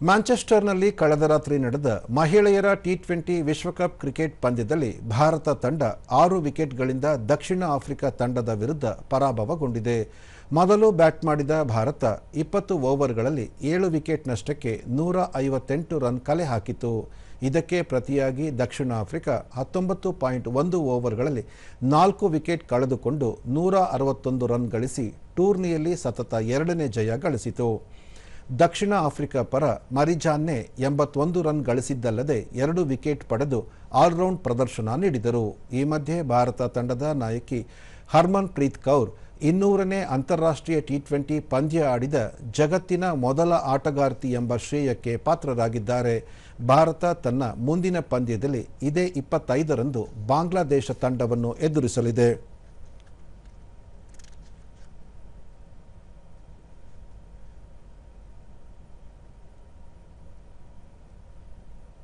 ಮ್ಯಾಂಚೆಸ್ಟರ್ನಲ್ಲಿ ಕಳೆದ ರಾತ್ರಿ ನಡೆದ ಮಹಿಳೆಯರ ಟಿ20 ವಿಶ್ವಕಪ್ ಕ್ರಿಕೆಟ್ ಪಂದ್ಯದಲ್ಲಿ ಭಾರತ ತಂಡ 6 ವಿಕೆಟ್ಗಳಿಂದ ದಕ್ಷಿಣ ಆಫ್ರಿಕಾ ತಂಡದ ವಿರುದ್ಧ ಪರಾಭವಗೊಂಡಿದೆ. ಮೊದಲು ಬ್ಯಾಟ್ ಮಾಡಿದ ಭಾರತ 20 ಓವರ್ಗಳಲ್ಲಿ 7 ವಿಕೆಟ್ ನಷ್ಟಕ್ಕೆ 158 ರನ್ ಕಲೆ ಹಾಕಿತು. ಇದಕ್ಕೆ ಪ್ರತಿಯಾಗಿ ದಕ್ಷಿಣ ಆಫ್ರಿಕಾ 19.1 ಓವರ್ಗಳಲ್ಲಿ 4 ವಿಕೆಟ್ ಕಳೆದುಕೊಂಡು 161 ರನ್ ಗಳಿಸಿ ಟೂರ್ನಿಯಲ್ಲಿ ಸತತ 2ನೇ ಜಯ ಗಳಿಸಿತು. ದಕ್ಷಿಣ ಆಫ್ರಿಕಾ ಪರ ಮರಿಜಾನ್ನೆ 81 ರನ್ ಗಳಿಸಿದ್ದಲ್ಲದೆ 2 ವಿಕೆಟ್ ಪಡೆದು ಆಲ್ರೌಂಡ್ ಪ್ರದರ್ಶನ ನೀಡಿದರು. ಈ ಮಧ್ಯೆ ಭಾರತ ತಂಡದ ನಾಯಕಿ ಹರ್ಮನ್ ಪ್ರೀತ್ ಕೌರ್ 200ನೇ ಅಂತಾರಾಷ್ಟ್ರೀಯ ಟಿ20 ಪಂದ್ಯ ಆಡಿದ ಜಗತ್ತಿನ ಮೊದಲ ಆಟಗಾರ್ತಿ ಎಂಬ ಶ್ರೇಯಕ್ಕೆ ಪಾತ್ರರಾಗಿದ್ದಾರೆ. ಭಾರತ ತನ್ನ ಮುಂದಿನ ಪಂದ್ಯದಲ್ಲಿ ಇದೇ 25ರಂದು ಬಾಂಗ್ಲಾದೇಶ ತಂಡವನ್ನು ಎದುರಿಸಲಿದೆ.